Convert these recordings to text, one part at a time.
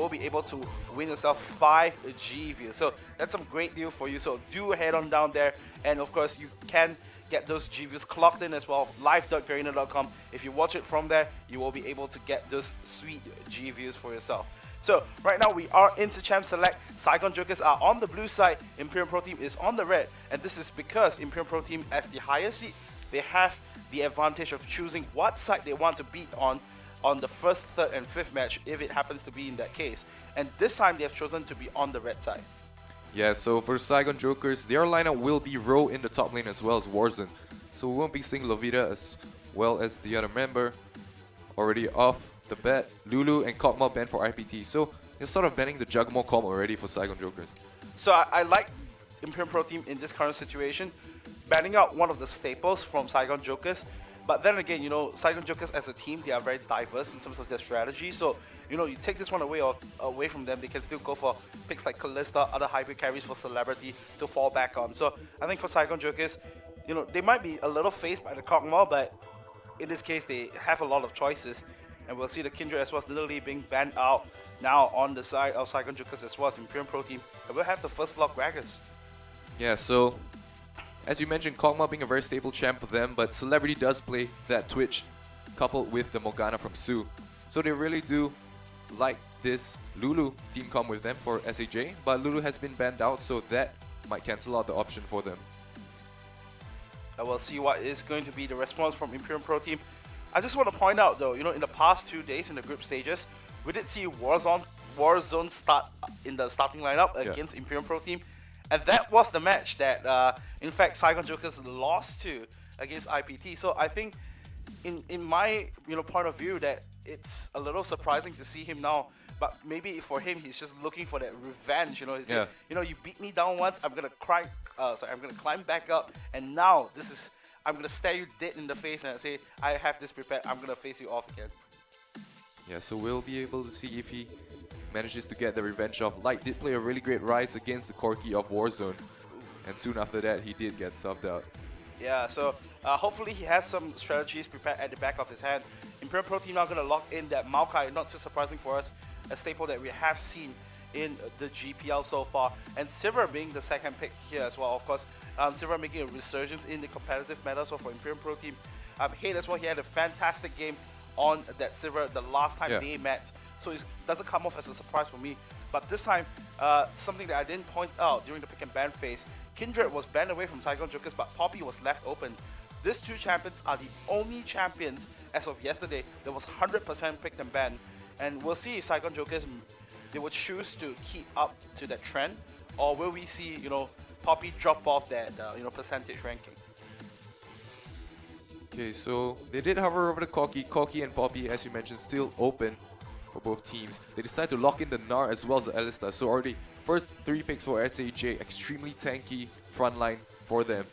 will be able to win yourself 5 G views. So that's some great deal for you. So do head on down there, and of course you can get those G views clocked in as well. live.garena.com. If you watch it from there, you will be able to get those sweet G views for yourself. So right now we are into Champ Select. Saigon Jokers are on the blue side, Imperial Pro Team is on the red, and this is because Imperial Pro Team, as the higher seed, they have the advantage of choosing what side they want to beat on the first, third, and fifth match, if it happens to be in that case. And this time they have chosen to be on the red side. Yeah, so for Saigon Jokers, their lineup will be Ro in the top lane as well as Warzone. So we won't be seeing Lovita as well as the other member. Already off the bet, Lulu and Kog'Maw banned for IPT. So they're sort of banning the Juggernaut comp already for Saigon Jokers. So I like Imperial Pro Team in this current situation, banning out one of the staples from Saigon Jokers. But then again, you know, Saigon Jokers as a team, they are very diverse in terms of their strategy. So, you know, you take this one away from them, they can still go for picks like Kalista, other hybrid carries for Celebrity to fall back on. So I think for Saigon Jokers, you know, they might be a little phased by the Kog'Maw, but in this case, they have a lot of choices. And we'll see the Kindred as well as literally being banned out now on the side of Saigon Jokers as well as Imperial Pro Team. And we'll have the first lock Raggers. Yeah, so as you mentioned, Kog'Maw being a very stable champ for them, but Celebrity does play that Twitch coupled with the Morgana from Su. So they really do like this Lulu team comp with them for SAJ, but Lulu has been banned out, so that might cancel out the option for them. And we'll see what is going to be the response from Imperial Pro Team. I just want to point out though, you know, in the past 2 days in the group stages, we did see Warzone start in the starting lineup against Imperial Pro Team. And that was the match that, in fact, Saigon Jokers lost to against IPT. So I think, in my point of view, that it's a little surprising to see him now. But maybe for him, he's just looking for that revenge. You know, he's like, you know, you beat me down once, I'm gonna climb back up, and now I'm gonna stare you dead in the face and say, I have this prepared. I'm gonna face you off again. Yeah, so we'll be able to see if he manages to get the revenge off. Light did play a really great rise against the Corki of Warzone, and soon after that he did get subbed out. Yeah, so hopefully he has some strategies prepared at the back of his hand. Imperial Pro Team now going to lock in that Maokai, not too surprising for us, a staple that we have seen in the GPL so far. And Sivir being the second pick here as well, of course. Sivir making a resurgence in the competitive meta, so for Imperial Pro Team. Hate as well, he had a fantastic game on that Sivir the last time they met. So it doesn't come off as a surprise for me. But this time, something that I didn't point out during the pick and ban phase, Kindred was banned away from Saigon Jokers, but Poppy was left open. These two champions are the only champions as of yesterday that was 100% picked and banned. And we'll see if Saigon Jokers, they will choose to keep up to that trend, or will we see, you know, Poppy drop off that, percentage ranking. Okay, so they did hover over the Corki. Corki and Poppy, as you mentioned, still open for both teams. They decided to lock in the Gnar as well as the Alistar. So already, first 3 picks for SAJ, extremely tanky front line for them.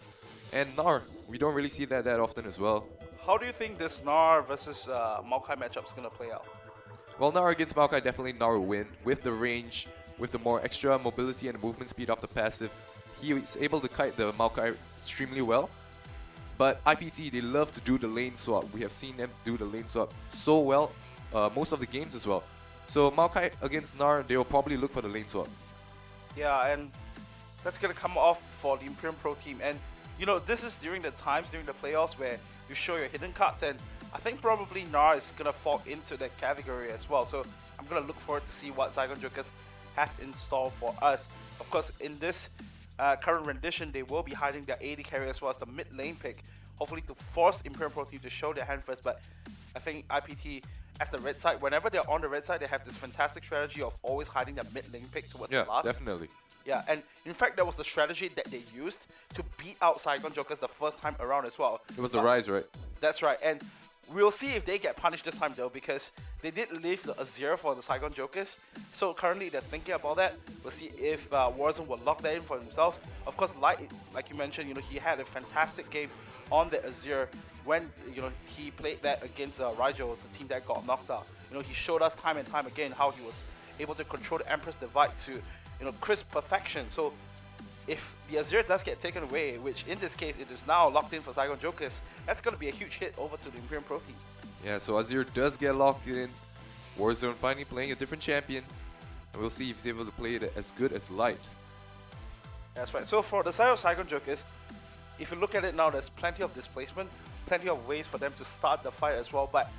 And Gnar, we don't really see that often as well. How do you think this Gnar versus Maokai matchup is going to play out? Well, Gnar against Maokai, definitely Gnar will win. With the range, with the more extra mobility and movement speed of the passive, he is able to kite the Maokai extremely well. But IPT, they love to do the lane swap. We have seen them do the lane swap so well, most of the games as well. So Maokai against Gnar, they will probably look for the lane swap. Yeah, and that's going to come off for the Imperial Pro Team. And, you know, this is during the times, during the playoffs where you show your hidden cards. And I think probably Gnar is going to fall into that category as well. So I'm going to look forward to see what Saigon Jokers have in store for us. Of course, in this current rendition, they will be hiding their AD carry as well as the mid lane pick, hopefully to force Imperial Pro Team to show their hand first. But I think IPT, as the red side, whenever they're on the red side, they have this fantastic strategy of always hiding their mid lane pick towards the last. Yeah, definitely. Yeah, and in fact, that was the strategy that they used to beat out Saigon Jokers the first time around as well. It was the rise, right? That's right, and we'll see if they get punished this time though, because they did leave the Azir for the Saigon Jokers. So currently they're thinking about that. We'll see if Warzone will lock that in for themselves. Of course, like you mentioned, you know, he had a fantastic game on the Azir when, you know, he played that against Raijo, the team that got knocked out. You know, he showed us time and time again how he was able to control the Empress Divide to, you know, crisp perfection. So if the Azir does get taken away, which in this case it is now locked in for Saigon Jokers, that's going to be a huge hit over to the Imperial Pro Team. Yeah, so Azir does get locked in. Warzone finally playing a different champion. And we'll see if he's able to play it as good as Light. That's right. So for the side of Saigon Jokers, if you look at it now, there's plenty of displacement, plenty of ways for them to start the fight as well. But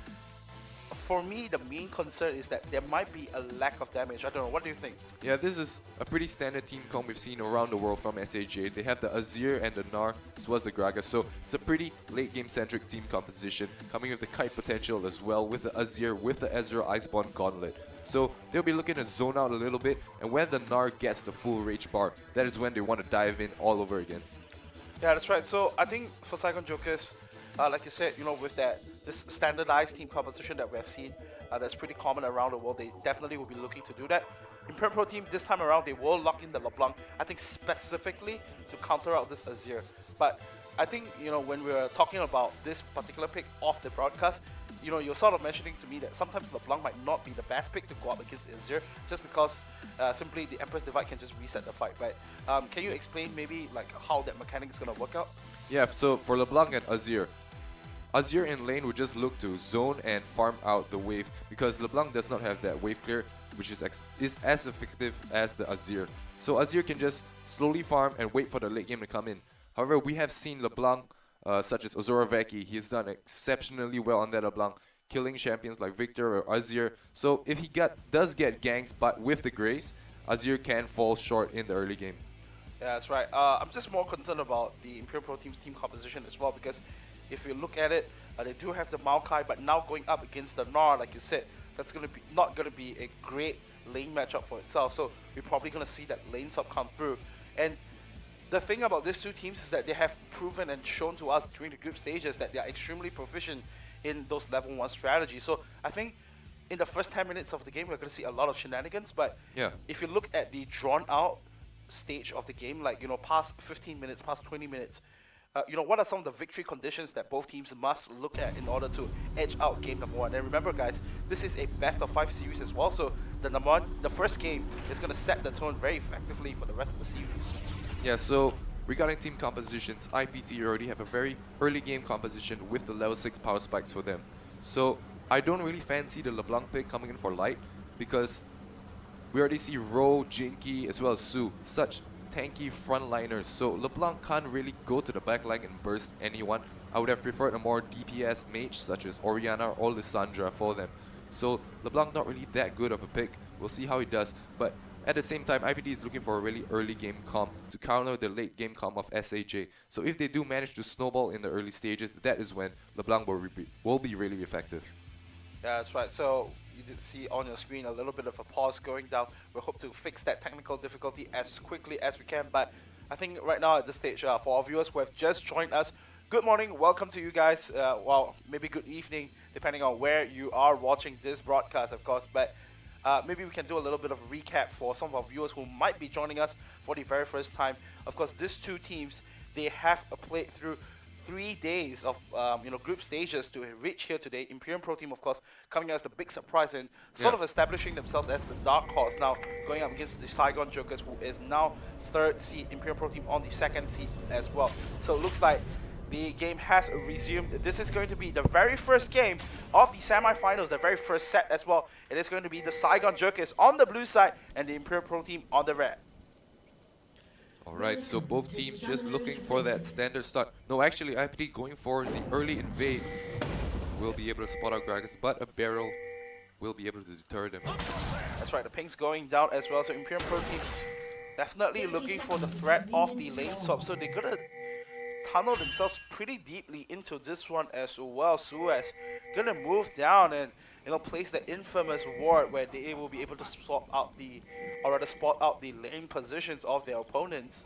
for me, the main concern is that there might be a lack of damage. I don't know. What do you think? Yeah, this is a pretty standard team comp we've seen around the world from SAJ. They have the Azir and the Gnar, as well as the Gragas. So it's a pretty late game centric team composition, coming with the kite potential as well, with the Azir, with the Ezreal Iceborne Gauntlet. So they'll be looking to zone out a little bit, and when the Gnar gets the full rage bar, that is when they want to dive in all over again. Yeah, that's right. So I think for Saigon Jokers, like you said, with this standardized team composition that we have seen, that's pretty common around the world, they definitely will be looking to do that. Imperial Pro Team, this time around, they will lock in the LeBlanc, I think specifically to counter out this Azir. But I think, when we were talking about this particular pick off the broadcast, you're sort of mentioning to me that sometimes LeBlanc might not be the best pick to go up against Azir, just because simply the Empress Divide can just reset the fight. But can you explain maybe like how that mechanic is going to work out? Yeah, so for LeBlanc and Azir in lane would just look to zone and farm out the wave, because LeBlanc does not have that wave clear, which is as effective as the Azir. So Azir can just slowly farm and wait for the late game to come in. However, we have seen LeBlanc, such as Azura Vecchi, he's done exceptionally well on that LeBlanc, killing champions like Victor or Azir. So if he does get ganks, but with the Graves, Azir can fall short in the early game. Yeah, that's right. I'm just more concerned about the Imperial Pro Team's team composition as well, because if you look at it, they do have the Maokai, but now going up against the Gnar, like you said, that's not going to be a great lane matchup for itself. So we're probably going to see that lane swap come through. And the thing about these two teams is that they have proven and shown to us during the group stages that they are extremely proficient in those level 1 strategies. So I think in the first 10 minutes of the game, we're going to see a lot of shenanigans. But yeah, if you look at the drawn out stage of the game, like, past 15 minutes, past 20 minutes, what are some of the victory conditions that both teams must look at in order to edge out game number 1? And remember, guys, this is a best of 5 series as well, so the first game is going to set the tone very effectively for the rest of the series. Yeah, so regarding team compositions, IPT already have a very early game composition with the level 6 power spikes for them. So I don't really fancy the LeBlanc pick coming in for Light, because we already see Ro, Jinky, as well as Su, such tanky frontliners, so LeBlanc can't really go to the backline and burst anyone. I would have preferred a more DPS mage such as Orianna or Lissandra for them. So LeBlanc not really that good of a pick. We'll see how he does, but at the same time, IPT is looking for a really early game comp to counter the late game comp of SAJ. So if they do manage to snowball in the early stages, that is when LeBlanc will be really effective. Yeah, that's right. So you did see on your screen a little bit of a pause going down. We hope to fix that technical difficulty as quickly as we can. But I think right now at this stage, for our viewers who have just joined us, good morning, welcome to you guys. Well, maybe good evening, depending on where you are watching this broadcast, of course. But maybe we can do a little bit of a recap for some of our viewers who might be joining us for the very first time. Of course, these two teams, they have played through 3 days of group stages to reach here today. Imperial Pro Team, of course, coming as the big surprise and sort of establishing themselves as the dark horse now, going up against the Saigon Jokers, who is now 3rd seed. Imperial Pro Team on the 2nd seed as well. So it looks like the game has resumed. This is going to be the very first game of the semi-finals, the very first set as well. It is going to be the Saigon Jokers on the blue side and the Imperial Pro Team on the red. Alright, so both teams just looking for that standard start. No, actually, IPT going for the early invade. Will be able to spot out Gragas, but a barrel will be able to deter them. That's right, the ping's going down as well, so Imperial Pro Team definitely looking for the threat of the lane swap, so they're gonna tunnel themselves pretty deeply into this one as well. Suez gonna move down and place the infamous ward where they will be able to spot out the lane positions of their opponents.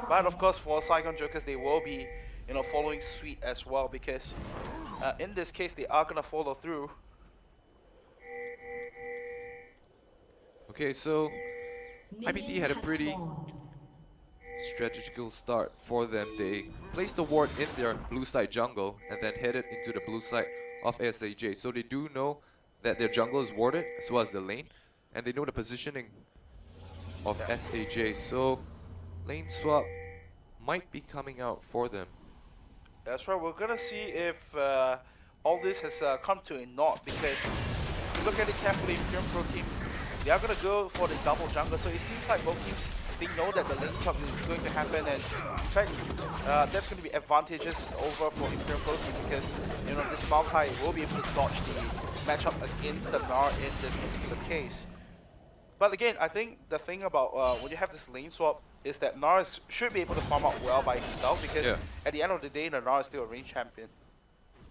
But of course, for Saigon Jokers, they will be following suit as well, because in this case they are gonna follow through. Okay, so IPT had a pretty strategical start for them. They placed the ward in their blue side jungle and then headed into the blue side of SAJ. So they do know that their jungle is warded as well as the lane, and they know the positioning of SAJ. So lane swap might be coming out for them. That's right, we're gonna see if all this has come to a naught, because if you look at it carefully, Imperial Pro Team they are going to go for the double jungle. So it seems like both teams, they know that the lane swap is going to happen, and in fact, that's going to be advantageous over for Imperial Pro Team because, you know, this Maokai will be able to dodge the matchup against the Gnar in this particular case. But again, I think the thing about when you have this lane swap is that Gnar should be able to farm out well by himself because at the end of the day, the Gnar is still a range champion.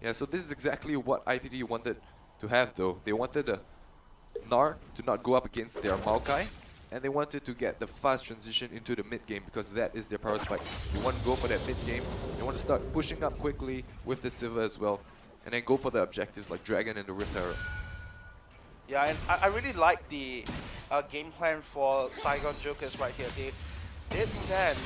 Yeah, so this is exactly what IPT wanted to have though. They wanted the Gnar to not go up against their Maokai, and they wanted to get the fast transition into the mid game because that is their power spike. They want to go for that mid game, they want to start pushing up quickly with the Sivir as well, and then go for the objectives like Dragon and the Rift Arrow. Yeah, and I really like the game plan for Saigon Jokers right here. They did send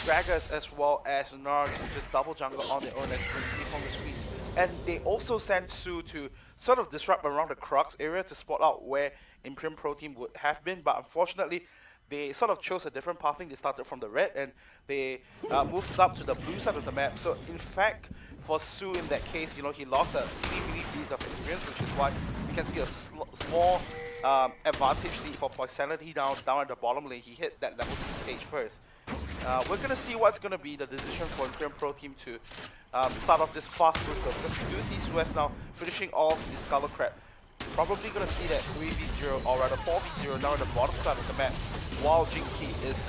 Gragas as well as Gnar to just double jungle on their own, as you can see from the screens. And they also sent Su to sort of disrupt around the Crux area to spot out where Imperial Pro Team would have been, but unfortunately they sort of chose a different pathing. They started from the red and they moved up to the blue side of the map. So in fact, for Su in that case, you know, he lost a really bit of experience, which is why you can see a small advantage lead for Poisanity down at the bottom lane. He hit that level 2 stage first. We're going to see what's going to be the decision for Imperial Pro Team to start off this fast push though, because we do see Suez now finishing off the Scarlet Crab. Probably going to see that 3v0 or rather 4v0 down at the bottom side of the map, while Jinky is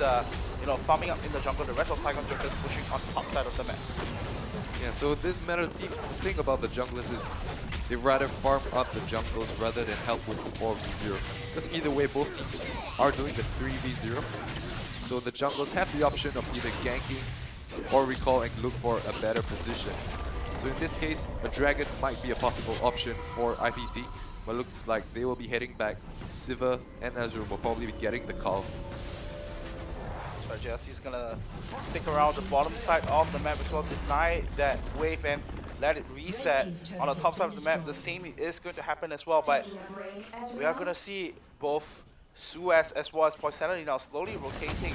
you know, farming up in the jungle. The rest of Saigon Jokers pushing on top side of the map. Yeah, so this matter, the thing about the junglers is they rather farm up the jungles rather than help with the 4v0. Because either way, both teams are doing the 3v0. So the junglers have the option of either ganking or recall and look for a better position. So in this case, a Dragon might be a possible option for IPT, but looks like they will be heading back. Sivir and Azure will probably be getting the call. So Jesse's gonna stick around the bottom side of the map as well, deny that wave and let it reset on the top side of the map. The same is going to happen as well, but we are gonna see both Suez as well as Poisanity now slowly rotating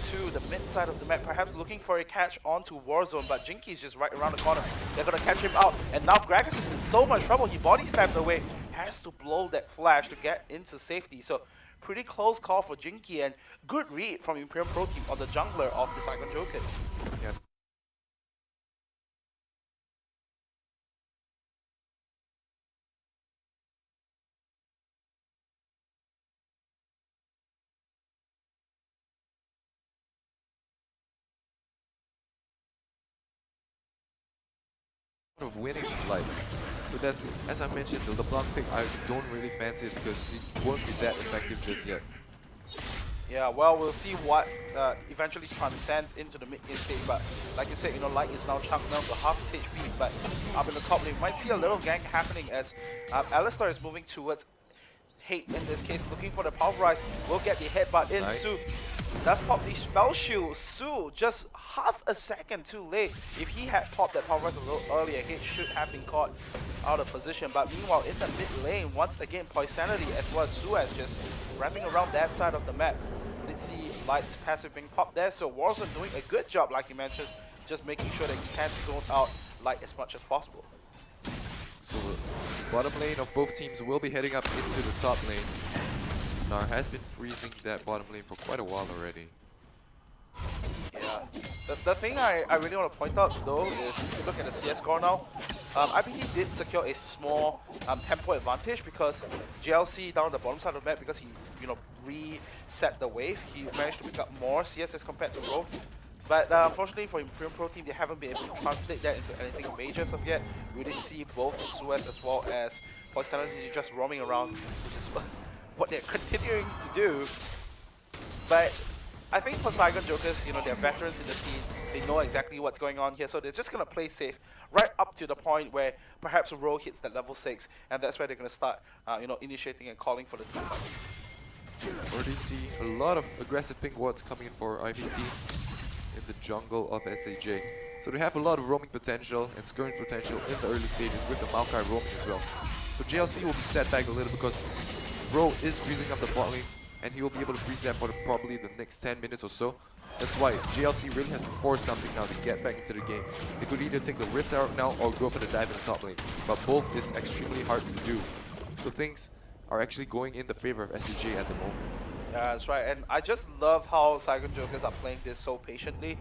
to the mid side of the map, perhaps looking for a catch onto Warzone, but Jinky is just right around the corner. They're gonna catch him out, and now Gragas is in so much trouble. He body stabs away, has to blow that flash to get into safety. So pretty close call for Jinky, and good read from Imperial Pro Team on the jungler of the Saigon Jokers. Yes. Of winning life. But that's, as I mentioned, the LeBlanc pick I don't really fancy it because it won't be that effective just yet. Yeah, well, we'll see what eventually transcends into the mid game stage, but like you said, you know, Light is now chunked down to half his HP, but up in the top lane, might see a little gank happening as Alistar is moving towards Hate in this case, looking for the Power Rise, will get the headbutt in. Nice. Su does pop the spell shield. Su just half a second too late. If he had popped that Power Rise a little earlier, Hate should have been caught out of position. But meanwhile, in the mid lane, once again, Poisanity as well as Suez just wrapping around that side of the map. We did see Light's passive being popped there, so Warzone doing a good job, like you mentioned, just making sure that he can zone out Light as much as possible. So bottom lane of both teams will be heading up into the top lane. Gnar has been freezing that bottom lane for quite a while already. Yeah, the thing I really want to point out though is if you look at the CS score now, IPT did secure a small tempo advantage because GLC down the bottom side of the map, because he, you know, reset the wave, he managed to pick up more CS as compared to Rogue. But unfortunately for Imperial Pro Team, they haven't been able to translate that into anything major as of yet. We did see both Suez as well as Poisanity just roaming around, which is what they're continuing to do. But I think for Saigon Jokers, you know, they're veterans in the scene. They know exactly what's going on here, so they're just going to play safe right up to the point where perhaps Rogue hits that level 6, and that's where they're going to start, you know, initiating and calling for the team fights. Already see a lot of aggressive pink wards coming in for IPT in the jungle of SAJ. So they have a lot of roaming potential and skirring potential in the early stages with the Maokai roaming as well. So GLC will be set back a little because Bro is freezing up the bot lane, and he will be able to freeze that for probably the next 10 minutes or so. That's why GLC really has to force something now to get back into the game. They could either take the Rift out now or go for the dive in the top lane, but both is extremely hard to do. So things are actually going in the favor of SAJ at the moment. Yeah, that's right. And I just love how Saigon Jokers are playing this so patiently.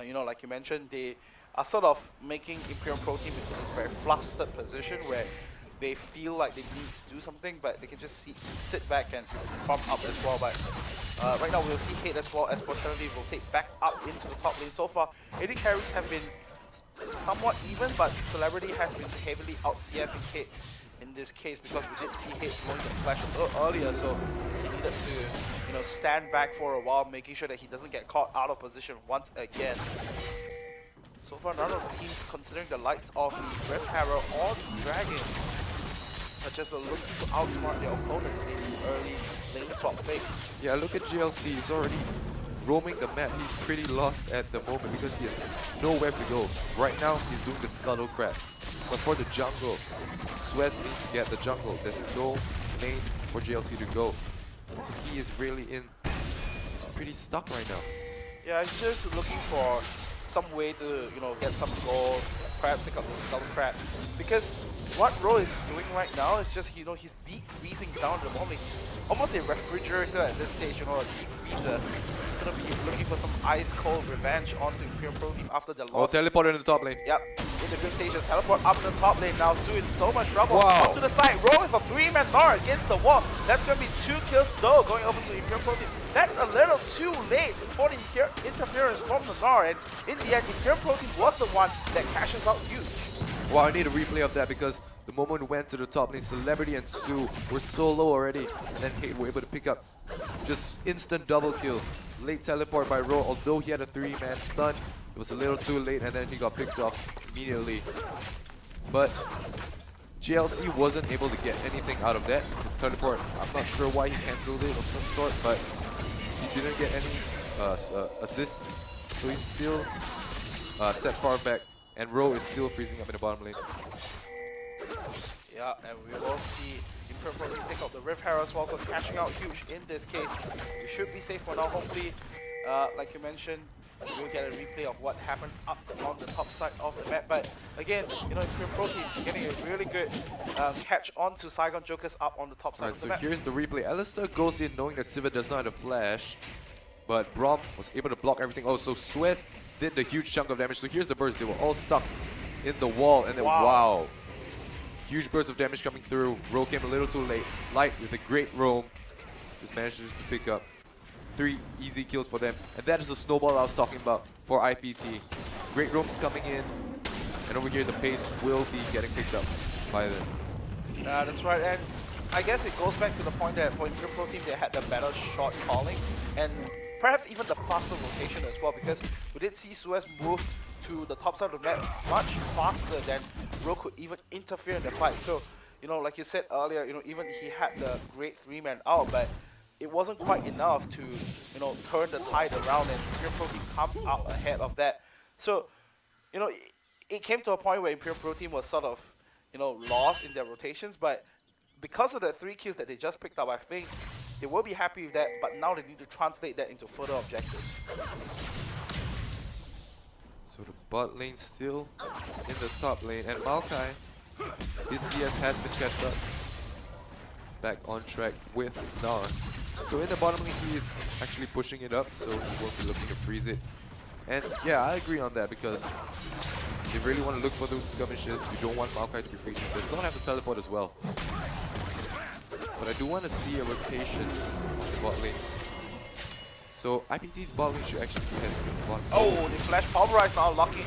You know, like you mentioned, they are sort of making Imperial Pro Team into this very flustered position where they feel like they need to do something, but they can just sit back and farm up as well. But right now we'll see Hate as well as Posterity rotate back up into the top lane. So far, AD carries have been somewhat even, but Celebrity has been heavily out CSing Hate in this case because we did see Hate blowing the flash earlier, so he needed to, you know, stand back for a while, making sure that he doesn't get caught out of position once again. So far, none of the teams considering the likes of the Red Harrow or the Dragon are just looking to outsmart their opponents in the early lane swap phase. Yeah, look at GLC. He's already roaming the map. He's pretty lost at the moment because he has nowhere to go. Right now, he's doing the scuttle crab. But for the jungle, Suez needs to get the jungle. There's no lane for GLC to go. So he is really he's pretty stuck right now. Yeah, he's just looking for some way to, you know, get some gold, perhaps pick up the scuttle crab. Because what Ro is doing right now is just, you know, he's deep freezing down the moment. He's almost a refrigerator at this stage, you know, a deep freezer. He's gonna be looking for some ice cold revenge onto Imperial Pro Team after the loss. Oh, teleported in the top lane. Yep, in the grid stages, teleport up to the top lane now. Su in so much trouble. Wow. Up to the side, Ro with a 3-man Gnar against the wall. That's gonna be 2 kills though, going over to Imperial Pro Team. That's a little too late for the interference from the Gnar, and in the end, Imperial Pro Team was the one that cashes out huge. Wow, I need a replay of that because the moment we went to the top lane, Celebrity and Su were so low already, and then Hate were able to pick up just instant double kill. Late teleport by Ro, although he had a 3-man stun, it was a little too late and then he got picked off immediately. But GLC wasn't able to get anything out of that. His teleport, I'm not sure why he cancelled it of some sort, but he didn't get any assist, so he's still set far back. And Ro is still freezing up in the bottom lane. Yeah, and we will see Imperial Pro Team pick up the Rift Harrow as well, so cashing out huge in this case. We should be safe for now. Hopefully, like you mentioned, we'll get a replay of what happened up on the top side of the map. But again, you know, Imperial Pro Team getting a really good catch onto Saigon Jokers up on the top side of the map. So here's the replay. Alistair goes in knowing that Sivir does not have a flash, but Braum was able to block everything. Oh, so Suez did the huge chunk of damage. So here's the burst. They were all stuck in the wall, and then wow. Huge burst of damage coming through. Ro came a little too late. Light with a great roam. Just managed to pick up 3 easy kills for them. And that is the snowball I was talking about for IPT. Great roams coming in. And over here the pace will be getting picked up by them. That's right. And I guess it goes back to the point that for Imperial Pro Team, they had the better shot calling. And perhaps even the faster rotation as well, because we did see Suez move to the top side of the map much faster than Ro could even interfere in the fight. So, you know, like you said earlier, you know, even he had the great 3-man out, but it wasn't quite enough to, you know, turn the tide around, and Imperial Pro Team comes out ahead of that. So, you know, it came to a point where Imperial Pro Team was sort of, you know, lost in their rotations, but because of the 3 kills that they just picked up, I think they will be happy with that, but now they need to translate that into further objectives. So the bot lane still in the top lane, and Maokai, his CS has been catched up. Back on track with Gnar. So in the bottom lane, he is actually pushing it up, so he won't be looking to freeze it. And yeah, I agree on that because they really want to look for those skirmishes. You don't want Maokai to be freezing. Does not have to teleport as well. But I do want to see a rotation on the bot lane. So IPT's bot lane should actually be heading to the bot. Oh, the flash pulverize now locking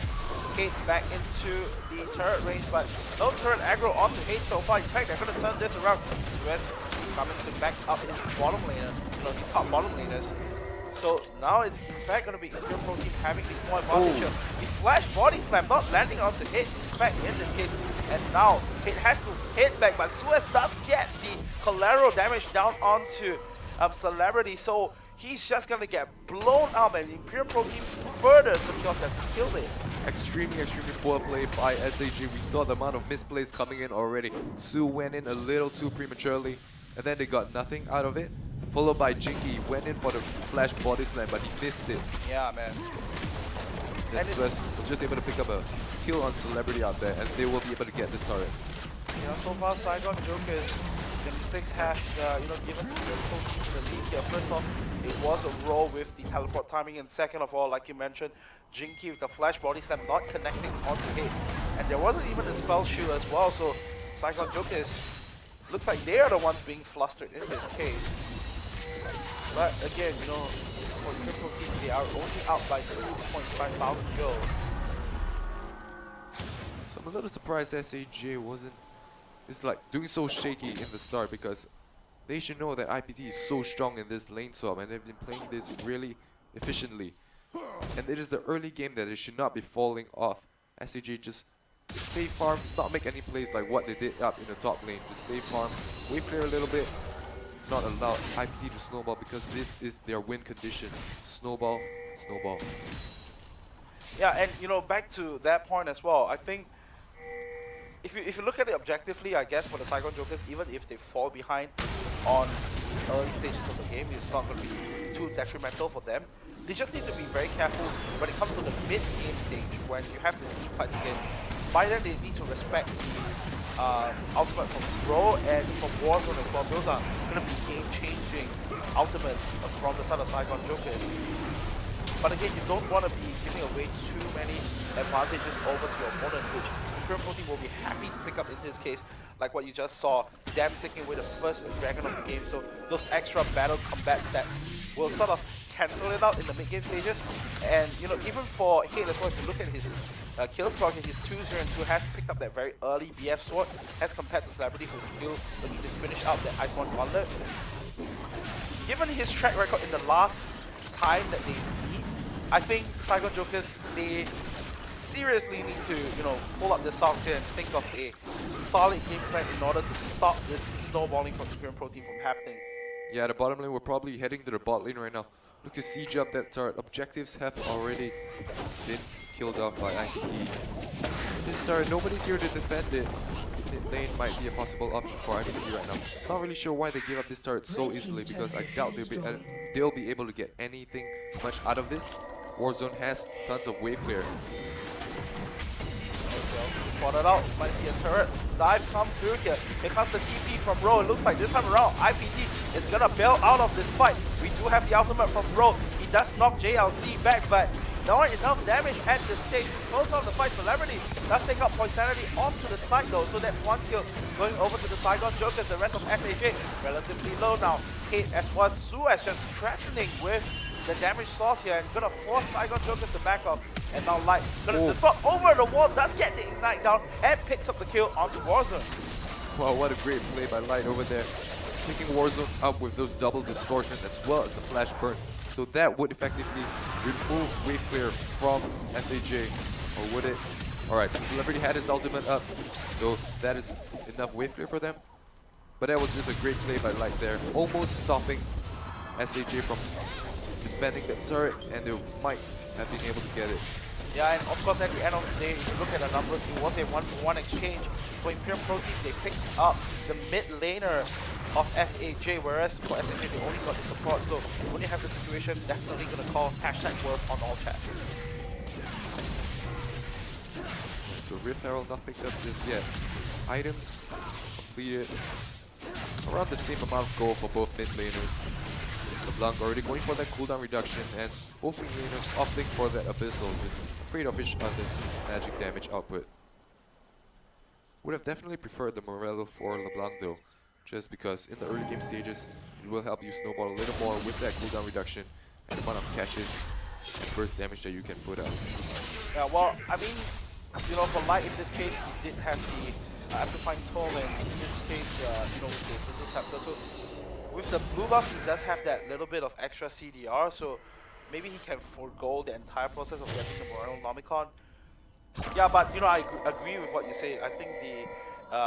Hate back into the turret range, but no turret aggro onto Hate so far. In fact, they're going to turn this around. Suez coming to back up into bottom laner, you know, the top bottom laners. So now it's in fact going to be Imperial Pro Team having the small advantage here. The flash body slam not landing onto Hate, in fact, in this case. And now Hate has to hit back, but Suez does get the collateral damage down onto Celebrity. So he's just going to get blown up, and Imperial Pro Team further secures that kill there. Extremely poor play by SAJ. We saw the amount of misplays coming in already. Su went in a little too prematurely, and then they got nothing out of it. Followed by Jinky, went in for the flash body slam, but he missed it. Yeah, man. Then Suez was just able to pick up a kill on Celebrity out there, and they will be able to get this turret. Yeah, so far Saigon Jokers the mistakes have, given the Liverpool team the lead here. First off, it was a roll with the teleport timing, and second of all, like you mentioned, Jinky with the flash body slam not connecting onto hit. And there wasn't even a spell shield as well, so Saigon Jokers looks like they are the ones being flustered in this case. But again, for the Liverpool team, they are only out by 2.5 thousand gold. So I'm a little surprised SAJ is like doing so shaky in the start, because they should know that IPT is so strong in this lane swap and they've been playing this really efficiently. And it is the early game that they should not be falling off. SAJ just save farm, not make any plays like what they did up in the top lane. Just save farm, wave clear a little bit, not allow IPT to snowball because this is their win condition. Snowball, snowball. Yeah, and back to that point as well, I think if you look at it objectively, I guess for the Saigon Jokers, even if they fall behind on early stages of the game, it's not going to be too detrimental for them. They just need to be very careful when it comes to the mid-game stage, when you have this team fight again. By then, they need to respect the ultimate from Bro and from Warzone as well. Those are going to be game-changing ultimates from the side of Saigon Jokers. But again, you don't want to be giving away too many advantages over to your opponent, which Pro team will be happy to pick up in this case, like what you just saw, them taking away the first dragon of the game. So those extra battle combat stats will sort of cancel it out in the mid-game stages. And even for Hate as well, if you look at his kill score, he's 2-0 and 2, has picked up that very early BF sword as compared to Celebrity, who's still looking to finish out that Iceborne Gauntlet. Given his track record in the last time that they meet, I think Saigon Jokers, they seriously need to, pull up their socks here and think of a solid game plan in order to stop this snowballing from the Imperial Pro team from happening. Yeah, the bottom lane, we're probably heading to the bot lane right now. Look to siege up that turret. Objectives have already been killed off by IPT. This turret, nobody's here to defend it. Mid lane might be a possible option for IPT right now. Not really sure why they gave up this turret so easily, because I doubt they'll be able to get anything much out of this. Warzone has tons of wave clear. Spotted out, might see a turret dive come through here. Here comes the TP from Ro. It looks like this time around, IPT is gonna bail out of this fight. We do have the ultimate from Ro. He does knock JLC back, but not enough damage at this stage. Close on the fight, Celebrity does take out Poisanity off to the side though, so that's one kill going over to the Saigon Jokers. The rest of SAJ relatively low now. Kate as well as Suez just threatening with the damage source here and gonna force Saigon Jokers to back off. And now Light gonna stop over the wall, does get the ignite down and picks up the kill onto Warzone. Wow, what a great play by Light over there. Picking Warzone up with those double distortion as well as the flash burn. So that would effectively remove wave clear from SAJ, or would it? Alright, so Celebrity had his ultimate up, so that is enough wave clear for them. But that was just a great play by Light there, almost stopping SAJ from defending the turret, and they might have been able to get it. Yeah, and of course at the end of the day, if you look at the numbers, it was a 1-for-1 exchange. For Imperial Pro team, they picked up the mid laner of SAJ, whereas for SAJ they only got the support. So when you have the situation, definitely gonna call #worth on all chat. So Rift Herald not picked up just yet. Items completed. Around the same amount of gold for both mid laners. LeBlanc already going for that cooldown reduction, and both wing laners opting for that Abyssal, just afraid of his magic damage output. Would have definitely preferred the Morello for LeBlanc though, just because in the early game stages, it will help you snowball a little more with that cooldown reduction and the amount of catches and burst damage that you can put out. Yeah, well, I mean, for Light in this case, he did have the amplifying toll, and in this case, with the Abyssal Scepter. So with the blue buff, he does have that little bit of extra CDR, so maybe he can forego the entire process of getting the Morellonomicon. Yeah, but I agree with what you say. I think the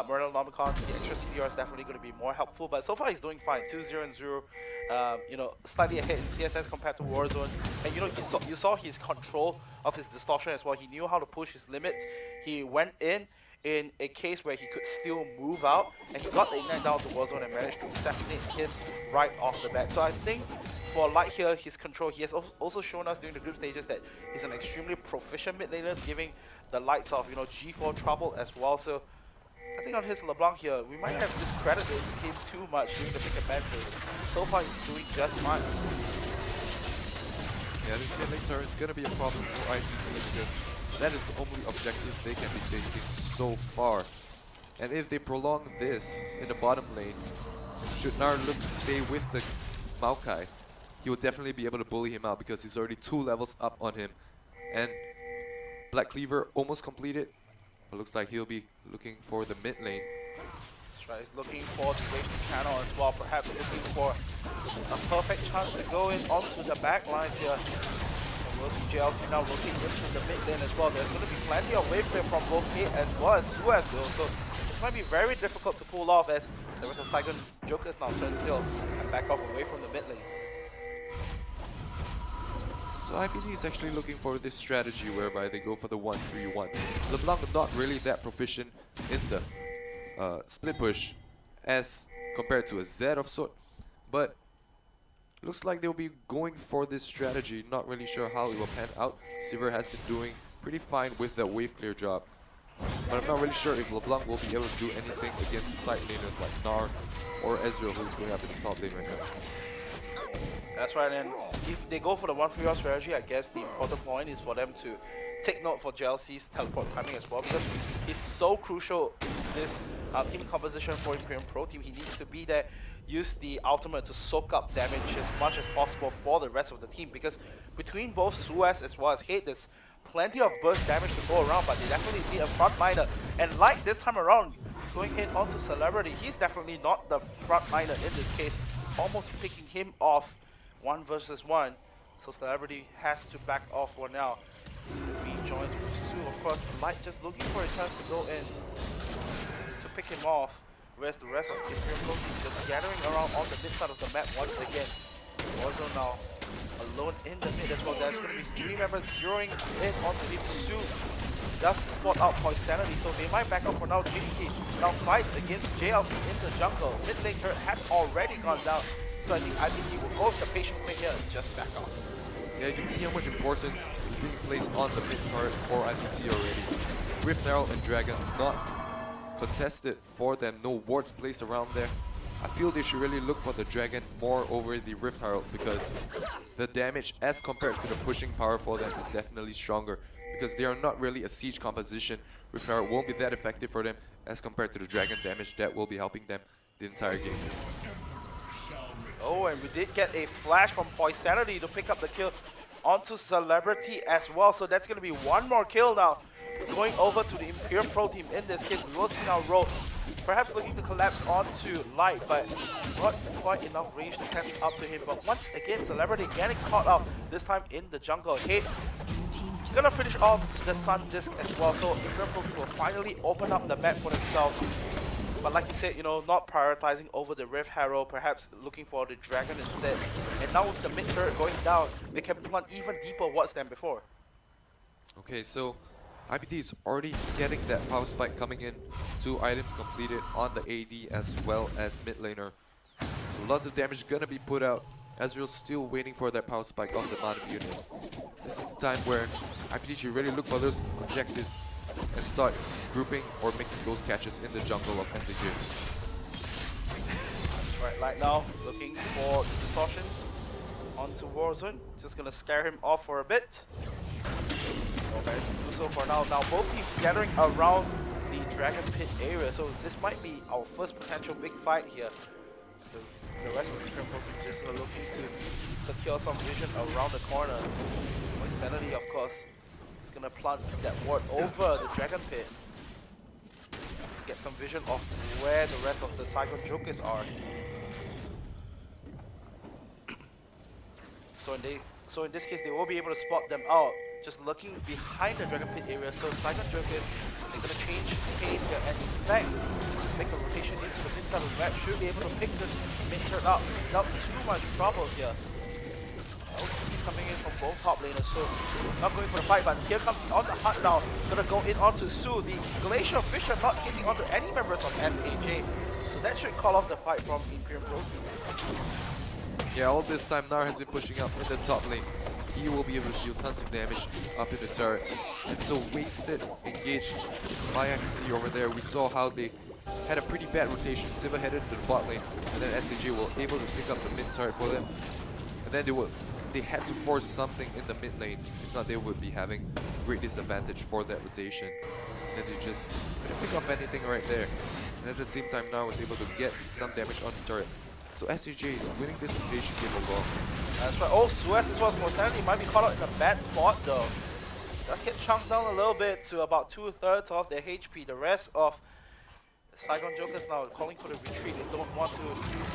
Morellonomicon, the extra CDR is definitely going to be more helpful, but so far he's doing fine. 2-0 and 0, slightly ahead in CSS compared to Warzone. And you saw his control of his distortion as well. He knew how to push his limits. He went in a case where he could still move out, and he got the ignite down to Warzone and managed to assassinate him right off the bat. So I think for Light here, his control, he has also shown us during the group stages that he's an extremely proficient mid laner, giving the likes of G4 trouble as well. So I think on his LeBlanc here, we might have discredited him too much during the pick and ban phase. So far, he's doing just fine. Yeah, this mid lane turret is gonna be a problem for IPT because that is the only objective they can be chasing so far. And if they prolong this in the bottom lane, should Nar look to stay with the Maokai, he will definitely be able to bully him out because he's already 2 levels up on him. And Black Cleaver almost completed, but looks like he'll be looking for the mid lane. That's right, he's looking for the wave channel as well, perhaps looking for a perfect chance to go in onto the back lines here. And we'll see JLC now looking into the mid lane as well. There's going to be plenty of wave clear from both Kate as well as Su as well. So this might be very difficult to pull off as there was a second Joker's now turned kill and back off away from the mid lane. So IPT is actually looking for this strategy whereby they go for the 1-3-1. LeBlanc not really that proficient in the split push as compared to a Zed of sort, but looks like they'll be going for this strategy. Not really sure how it will pan out. Sivir has been doing pretty fine with the wave clear job, but I'm not really sure if LeBlanc will be able to do anything against the side laners like Nar or Ezreal, who's going up in the top lane right now. That's right, and if they go for the 1-3-1 strategy, I guess the important point is for them to take note for JLC's teleport timing as well, because he's so crucial in this team composition for Imperium Pro Team. He needs to be there, use the ultimate to soak up damage as much as possible for the rest of the team, because between both Suez as well as Hate, there's plenty of burst damage to go around, but they definitely need a frontliner. And like this time around, going in onto Celebrity, he's definitely not the frontliner in this case, almost picking him off 1 versus 1, so Celebrity has to back off for now. He joins with Su, of course. Light just looking for a chance to go in to pick him off, whereas the rest of the Imperium Pro Team just gathering around on the mid side of the map once again. Also now alone in the mid as well. There's going to be 3 members zeroing in onto him. Su does spot out Poisanity, so they might back up for now. JDK now fight against JLC in the jungle. Mid lane turret has already gone down. So I think IPT will go with the patient play here and just back off. Yeah, you can see how much importance is being placed on the mid turret for IPT already. Rift Herald and Dragon not contested for them, no wards placed around there. I feel they should really look for the Dragon more over the Rift Herald because the damage as compared to the pushing power for them is definitely stronger because they are not really a siege composition. Rift Herald won't be that effective for them as compared to the Dragon damage that will be helping them the entire game. Oh, and we did get a flash from Poisanity to pick up the kill onto Celebrity as well. So that's going to be 1 more kill now. Going over to the Imperium Pro Team in this case. We will see now Road perhaps looking to collapse onto Light, but not quite enough range to catch up to him. But once again, Celebrity getting caught up, this time in the jungle. Hate gonna finish off the Sun Disc as well. So Imperium Pro Team will finally open up the map for themselves. But like you said, you know, not prioritizing over the Rift Harrow, perhaps looking for the Dragon instead. And now with the mid turret going down, they can plant even deeper wards than before. Okay, so IPT is already getting that power spike coming in. 2 items completed on the AD as well as mid laner. So lots of damage gonna be put out. Ezreal's still waiting for that power spike on the bottom unit. This is the time where IPT should really look for those objectives and start grouping or making those catches in the jungle of SAJ. Right, Light now looking for the distortion onto Warzone. Just gonna scare him off for a bit. Okay, do so for now. Now both teams gathering around the Dragon Pit area, so this might be our first potential big fight here. So the rest of the Imperium Pro Team just looking to secure some vision around the corner. Poisanity, of course, is gonna plant that ward over the Dragon Pit to get some vision of where the rest of the Cyclone Jokers are. So in this case, they will be able to spot them out, just looking behind the Dragon Pit area. So Cyclone Jokers, they're gonna change pace here, and in fact, make a rotation into the mid side of the map. Should be able to pick this mid turret up without too much troubles here. He's coming in from both top laners, so not going for the fight, but here comes on the hunt now. Gonna go in onto Su. The Glacial Fisher not hitting onto any members of SAJ, so that should call off the fight from Imperium Pro Team. Yeah, all this time Nar has been pushing up in the top lane. he will be able to deal tons of damage up in the turret. And so wasted, engaged by IPT over there. We saw how they had a pretty bad rotation. Sivir headed to the bot lane, and then SAJ were able to pick up the mid turret for them. And then they had to force something in the mid lane. If not, they would be having great disadvantage for that rotation. And they just couldn't pick up anything right there. And at the same time, Nar was able to get some damage on the turret. So SAJ is winning this rotation game overall. That's right. Oh, Suez as well as Morsanity might be caught out in a bad spot though. Let's get chunked down a little bit to about 2/3 of their HP. The rest of Saigon Jokers now calling for the retreat. They don't want to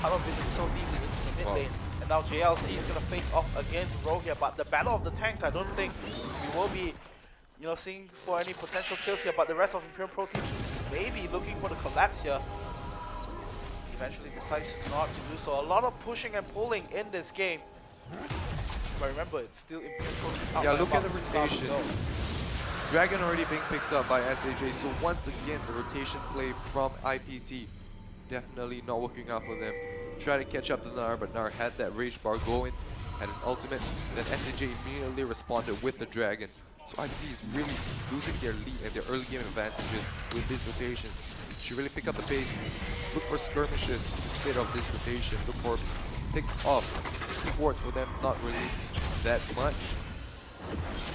tunnel vision so deeply into the mid lane. And now JLC is going to face off against Ro here. But the battle of the tanks, I don't think we will be seeing for any potential kills here. But the rest of Imperial Pro Team may be looking for the collapse here. Eventually decides not to do so. A lot of pushing and pulling in this game. But remember, it's still Imperial Pro Team out. Yeah, look at the rotation. Dragon already being picked up by SAJ, so once again the rotation play from IPT definitely not working out for them. Try to catch up to Nar, but Nar had that rage bar going, had his ultimate, then SAJ immediately responded with the Dragon. So IPT is really losing their lead and their early game advantages with these rotations. Should really pick up the pace, look for skirmishes instead of this rotation, look for picks off. Pick wards for them, not really that much.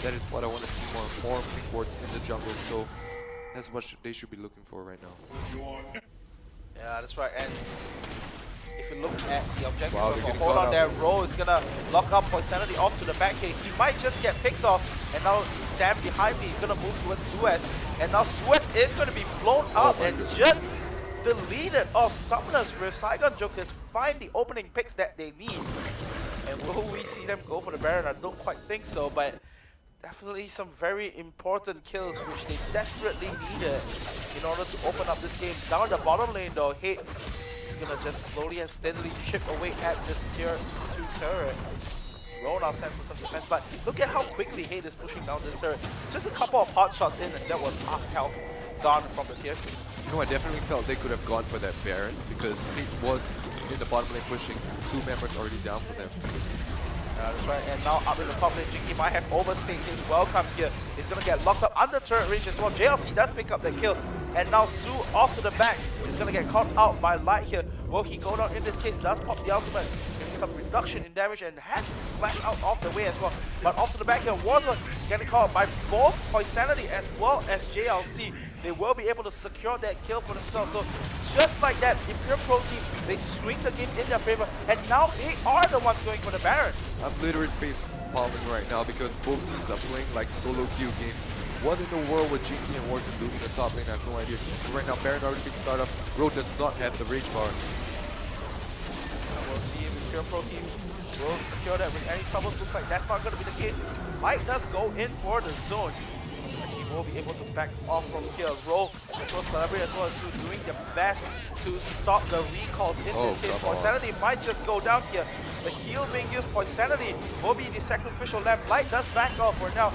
That is what I want to see more pick wards in the jungle, so that's what they should be looking for right now. Yeah, that's right. And if you look at the objectives, wow, hold on there, Ro is gonna lock up Poisanity off to the back here. He might just get picked off, and now stand behind me. He's gonna move towards Suez, and now Suez is gonna be blown up and just deleted off Summoners with Saigon Jokers find the opening picks that they need. And will we see them go for the Baron? I don't quite think so, but definitely some very important kills which they desperately needed in order to open up this game. Down the bottom lane though, Hate is gonna just slowly and steadily chip away at this tier 2 turret. Ro now sent for some defense, but look at how quickly Hate is pushing down this turret. Just a couple of hot shots in and that was half health gone from the tier 2. You know, I definitely felt they could have gone for that Baron because Hate was in the bottom lane pushing, 2 members already down for them. That's right, and now up in the top lane, Jinky might have overstayed his welcome here. He's gonna get locked up under turret range as well. JLC does pick up the kill, and now Su off to the back is gonna get caught out by Light here. Will he go down in this case? Does pop the ultimate, getting some reduction in damage and has to flash out off the way as well. But off to the back here, Warzone getting caught by both Poisanity as well as JLC. They will be able to secure that kill for themselves. So just like that, Imperial Pro Team, they swing the game in their favor, and now they are the ones going for the Baron. I'm literally face palming right now because both teams are playing like solo queue games. What in the world would Jinky and Warzone do in the top lane? I have no idea. So right now, Baron already been started up. Ro does not have the rage bar. And we'll see if Imperial Pro Team will secure that with any troubles. Looks like that's not going to be the case. Light does go in for the zone. He will be able to back off from here. Ro as well as Celebrate as well as Su doing their best to stop the recalls in this case. Poisanity might just go down here. The heal being used, Poisanity will be the sacrificial lamb. Light does back off for now.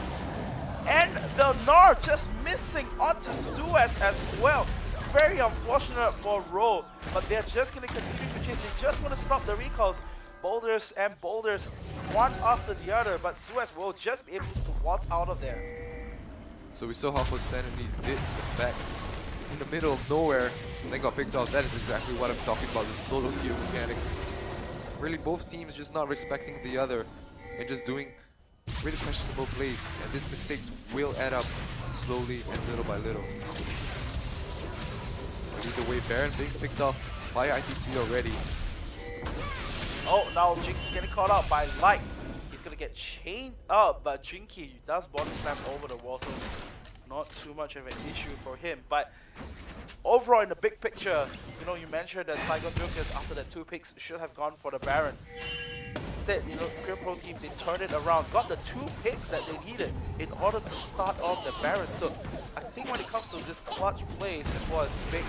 And the Gnar just missing onto Suez as well. Very unfortunate for Ro, but they're just going to continue to chase. They just want to stop the recalls. Boulders and boulders, one after the other, but Suez will just be able to waltz out of there. So we saw how Poisanity did the back in the middle of nowhere and then got picked off. That is exactly what I'm talking about, the solo queue mechanics. Really both teams just not respecting the other and just doing really questionable plays. And these mistakes will add up slowly and little by little. But either way, Baron being picked off by IPT already. Oh, now Jinky getting caught out by Light. He's gonna get chained up, but Jinky does body slam over the wall, so not too much of an issue for him. But overall, in the big picture, you mentioned that Saigon Jokers after the 2 picks should have gone for the Baron. Instead, Imperial Pro Team, they turned it around, got the 2 picks that they needed in order to start off the Baron. So I think when it comes to this clutch plays as well as big,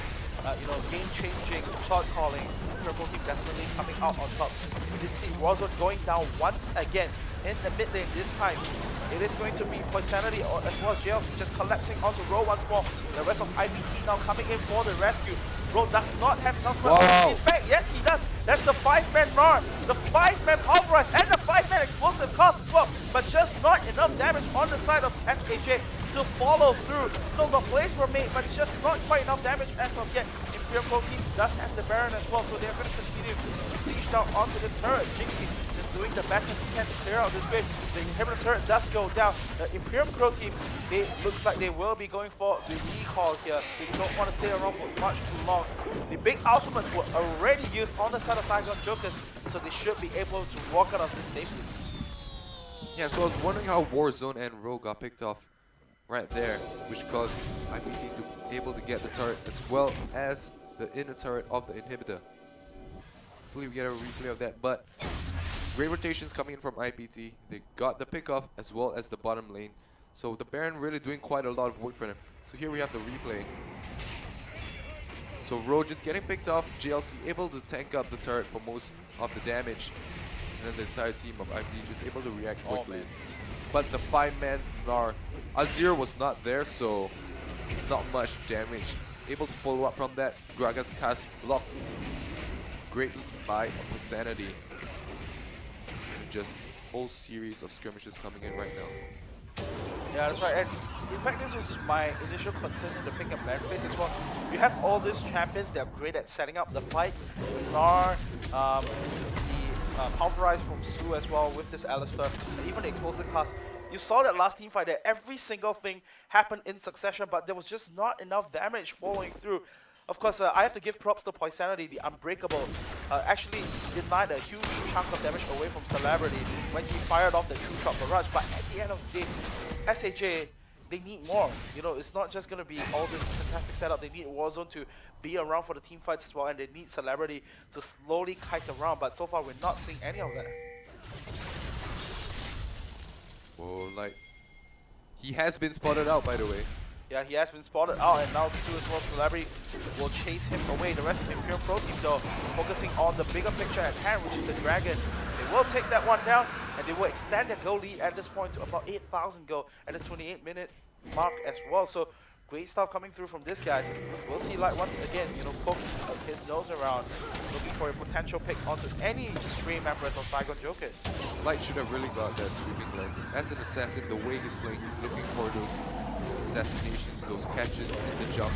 game-changing shot calling, Imperial Pro Team definitely coming out on top. We did see Warzone going down once again in the mid lane this time. It is going to be Poisanity as well as JLC just collapsing onto Ro once more. The rest of IPT now coming in for the rescue. Ro does not have enough. In fact, yes he does. That's the 5-man Gnar, the 5-man Pulverize, and the 5-man Explosive Cast as well. But but just not enough damage on the side of SAJ to follow through. So the plays were made, but it's just not quite enough damage as of yet. Imperial Pro Team does have the Baron as well, so they're going to continue to siege down onto this turret. Jinxie just doing the best as he can to clear out this wave. The inhibitor turret does go down. The Imperial Pro Team, looks like they will be going for the recall here. They don't want to stay around for much too long. The big ultimates were already used on the side of Saigon Jokers, so they should be able to walk out of this safely. Yeah, so I was wondering how Warzone and Rogue got picked off right there, which caused IPT to be able to get the turret as well as the inner turret of the inhibitor. Hopefully we get a replay of that, but great rotations coming in from IPT. They got the pick off as well as the bottom lane. So the Baron really doing quite a lot of work for them. So here we have the replay. So Rogue just getting picked off, JLC able to tank up the turret for most of the damage. And then the entire team of IPT just able to react quickly. But the 5-man Gnar, Azir was not there, so not much damage. Able to follow up from that, Gragas cast blocked greatly by Sanity. And just whole series of skirmishes coming in right now. Yeah, that's right. And in fact, this was my initial concern in the pick and ban phase as well. You have all these champions that are great at setting up the fight. Gnar, the Pulverize from Su as well with this Alistar, and even the Explosive class. You saw that last team fight that every single thing happened in succession, but there was just not enough damage following through. Of course, I have to give props to Poisanity, the Unbreakable. Actually denied a huge chunk of damage away from Celebrity when he fired off the True Shot Barrage. But at the end of the day, SAJ, they need more. You know, it's not just going to be all this fantastic setup. They need Warzone to be around for the team fights as well, and they need Celebrity to slowly kite around. But so far, we're not seeing any of that. Whoa, like, he has been spotted out, by the way. Yeah, he has been spotted out, and now Su as well, Celebrity will chase him away. The rest of the Imperial Pro Team, though, focusing on the bigger picture at hand, which is the Dragon. They will take that one down, and they will extend their goal lead at this point to about 8,000 goal at the 28-minute mark as well. So great stuff coming through from this guys. We'll see Light once again, you know, poking his nose around, looking for a potential pick onto any stray members of Saigon Jokers. Light should have really got that sweeping lens. As an assassin, the way he's playing, he's looking for those assassinations, those catches in the jungle.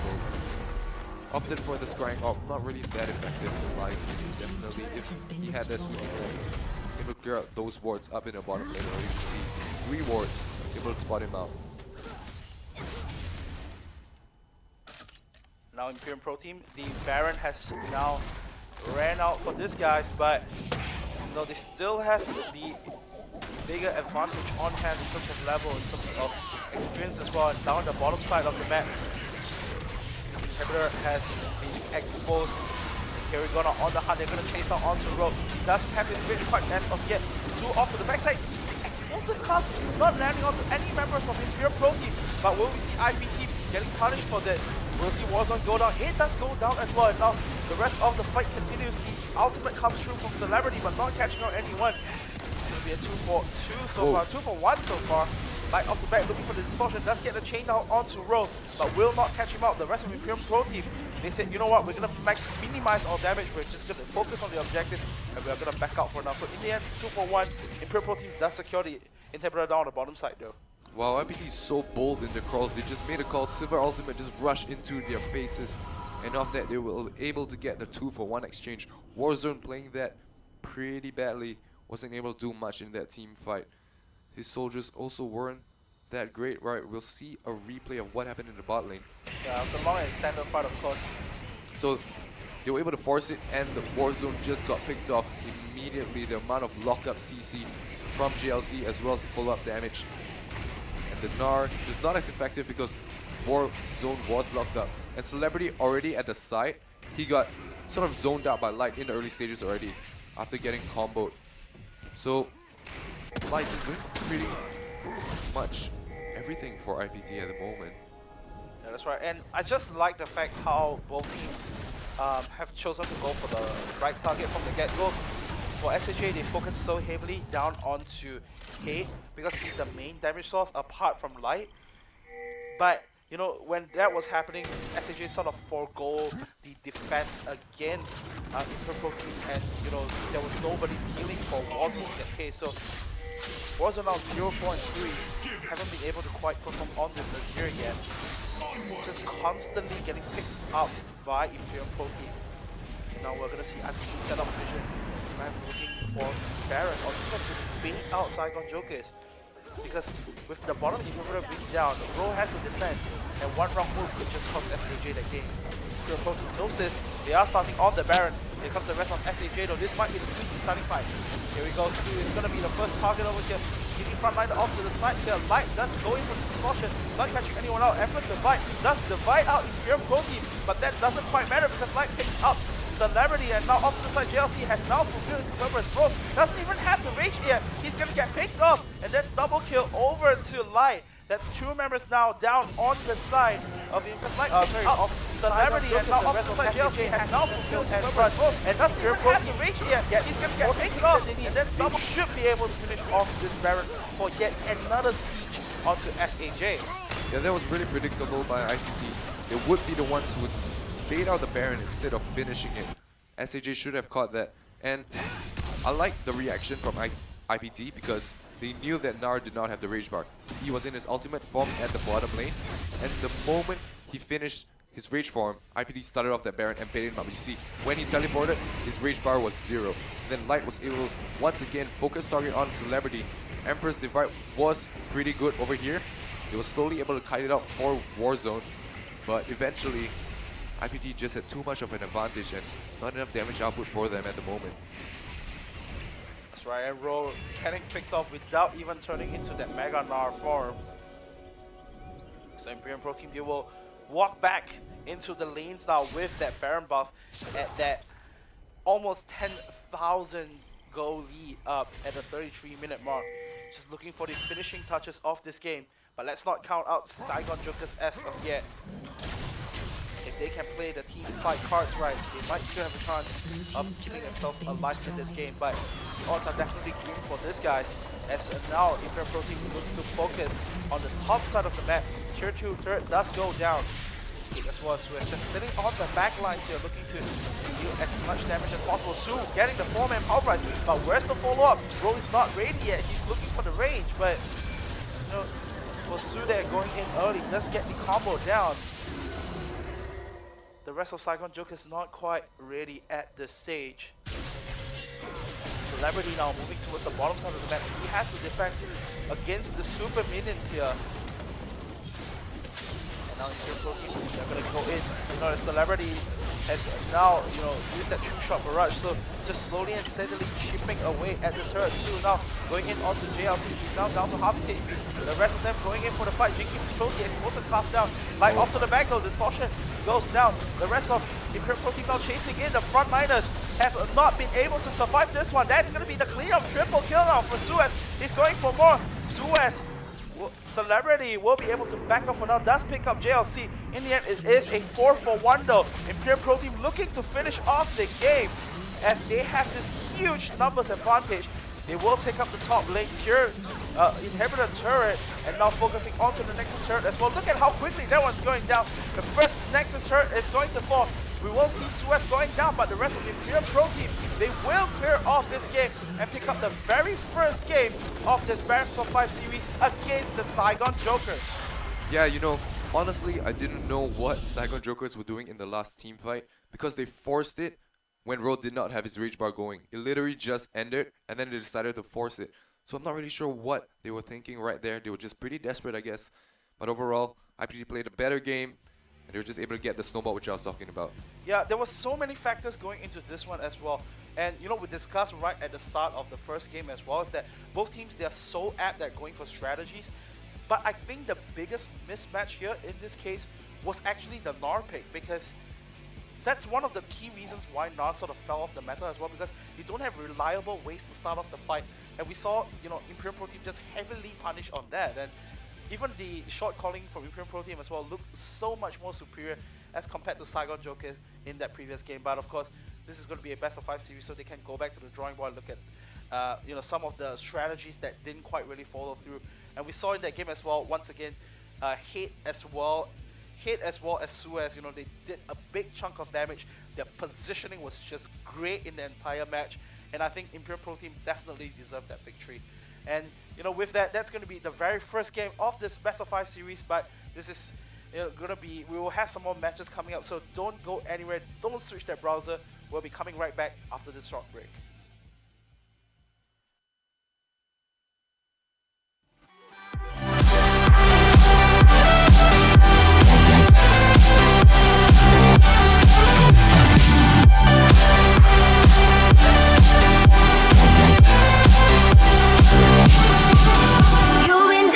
Opted for the scrying off, not really that effective in Light. Definitely, if he had that sweeping lens, he would clear out those wards up in the bottom lane, where you can see 3 wards, able to spot him out. Now Imperial Pro Team, the Baron has now ran out for these guys, but you know, they still have the bigger advantage on hand in terms of level, in terms of experience as well. And down the bottom side of the map, Inhibitor has been exposed. Here we're gonna on the hunt, they're gonna chase out onto Rogue. He doesn't have his range quite as of yet. Su off to the backside. Explosive class not landing onto any members of Imperial Pro Team, but will we see IPT getting punished for that? We'll see Warzone go down. It does go down as well. And now the rest of the fight continues. The ultimate comes through from Celebrity, but not catching out anyone. It's going to be a 2 for 2 so far. 2 for 1 so far. Light off the back looking for the distortion. Does get the chain down onto Rogue, but will not catch him out. The rest of the Imperial Pro Team, they said, you know what, we're going to minimize our damage. We're just going to focus on the objective, and we're going to back out for now. So in the end, 2 for 1. Imperial Pro Team does secure the Inhibitor down on the bottom side though. Wow, IPT is so bold in the crawls. They just made a call. Silver Ultimate just rushed into their faces. And off that, they were able to get the 2 for 1 exchange. Warzone playing that pretty badly. Wasn't able to do much in that team fight. His soldiers also weren't that great. Right, we'll see a replay of what happened in the bot lane. Yeah, it's a long extended fight, of course. So they were able to force it, and the Warzone just got picked off immediately. The amount of lockup CC from JLC as well as follow-up damage. The Gnar is not as effective because Warzone was locked up. And Celebrity already at the side, he got sort of zoned out by Light in the early stages already after getting comboed. So Light is doing pretty much everything for IPT at the moment. Yeah, that's right. And I just like the fact how both teams have chosen to go for the right target from the get-go. For SAJ, they focus so heavily down onto Hate because he's the main damage source apart from Light. But you know, when that was happening, SAJ sort of forego the defense against Imperial Pro Team, and you know, there was nobody healing for Warzone in that case. So Warzone now 0-4-3. Haven't been able to quite perform on this Azir yet. Just constantly getting picked up by Imperial Pro Team. Now we're gonna see IPT set up vision. I'm looking for Baron or even just bait out Saigon Jokers. Because with the bottom inhibitor being down, the Ro has to defend, and one wrong move could just cost SAJ that game. Imperial Pro Team knows this. They are starting on the Baron. Here comes the rest of SAJ though. This might be the key deciding fight. Here we go. Su is gonna be the first target over here. Getting frontline off to the side here. Light does go in for the distortion. Not catching anyone out. Effort to bite. Does divide out Imperial Pro Team, but that doesn't quite matter because Light picks up Celebrity, and now off to the side, JLC has now fulfilled his purpose. Bro doesn't even have to rage here. He's gonna get picked off, and that's double kill over to Light. That's 2 members now down on the side of him. Light picks up Celebrity, and now off to the side, JLC has now fulfilled his purpose. And doesn't even have to rage here. Yeah, he's gonna get picked off, and that's double should be able to finish off this Baron for yet another siege onto SAJ. Yeah, that was really predictable by IPT. They would be the ones who would bait out the Baron instead of finishing it. SAJ should have caught that. And I like the reaction from IPT because they knew that Nar did not have the rage bar. He was in his ultimate form at the bottom lane, and the moment he finished his rage form, IPT started off that Baron and baited him up. You see, when he teleported, his rage bar was 0. Then Light was able to once again focus target on Celebrity. Emperor's Divide was pretty good over here. They were slowly able to kite it out for Warzone, but eventually IPT just had too much of an advantage and not enough damage output for them at the moment. That's right, and Ro getting picked off without even turning into that Mega Nar form. So Imperial Pro Team, they will walk back into the lanes now with that Baron buff at that almost 10,000 goal lead up at the 33-minute mark. Just looking for the finishing touches of this game. But let's not count out Saigon Jokers as of yet. If they can play the team fight cards right, they might still have a chance of keeping themselves alive in this game. But the odds are definitely grim for these guys. As now Imperial Pro Team looks to focus on the top side of the map. Tier 2 turret does go down. As well as Swiss just sitting on the back lines here, looking to deal as much damage as possible. Su getting the 4-man power price, but where's the follow-up? Bro is not ready yet. He's looking for the range, but you know, for Su there going in early does get the combo down. The rest of Saigon Joker is not quite ready at this stage. Celebrity now moving towards the bottom side of the map. He has to defend against the super minions here. And now Imperial Pro Team, they're gonna go in. You know, the Celebrity has now, you know, used that 2-shot barrage. So just slowly and steadily chipping away at this turret. Su now going in onto JLC. He's now down to half his HP. The rest of them going in for the fight. Jinky Trophy explosive class down. Light off to the back though. Distortion goes down. The rest of Imperial Pro Team now chasing in. The frontliners have not been able to survive this one. That's going to be the clean up triple kill now for Suez. He's going for more. Suez, Celebrity will be able to back off for now. Does pick up JLC. In the end, it is a 4-for-1 though. Imperial Pro Team looking to finish off the game as they have this huge numbers advantage. They will take up the top lane tier inhibitor turret and now focusing onto the Nexus turret as well. Look at how quickly that one's going down. The first Nexus turret is going to fall. We will see Suez going down, but the rest of the Imperial Pro Team, they will clear off this game and pick up the very first game of this Best of 5 series against the Saigon Jokers. Yeah, you know, honestly, I didn't know what Saigon Jokers were doing in the last team fight because they forced it when Ro did not have his rage bar going. It literally just ended and then they decided to force it. So I'm not really sure what they were thinking right there. They were just pretty desperate, I guess. But overall, IPT played a better game and they were just able to get the snowball, which I was talking about. Yeah, there were so many factors going into this one as well. And you know, we discussed right at the start of the first game as well, is that both teams, they are so apt at going for strategies. But I think the biggest mismatch here in this case was actually the Nar pick, because that's one of the key reasons why Nar sort of fell off the meta as well, because you don't have reliable ways to start off the fight. And we saw, you know, Imperial Pro Team just heavily punish on that. And even the short calling from Imperial Pro Team as well looked so much more superior as compared to Saigon Joker in that previous game. But of course, this is going to be a best of 5 series, so they can go back to the drawing board and look at you know, some of the strategies that didn't quite really follow through. And we saw in that game as well, once again, Hate as well as Suez, you know, they did a big chunk of damage. Their positioning was just great in the entire match. And I think Imperial Pro Team definitely deserved that victory. And you know, with that, that's going to be the very first game of this Best of 5 series. But this is gonna be, we will have some more matches coming up. So don't go anywhere. Don't switch that browser. We'll be coming right back after this short break. You've been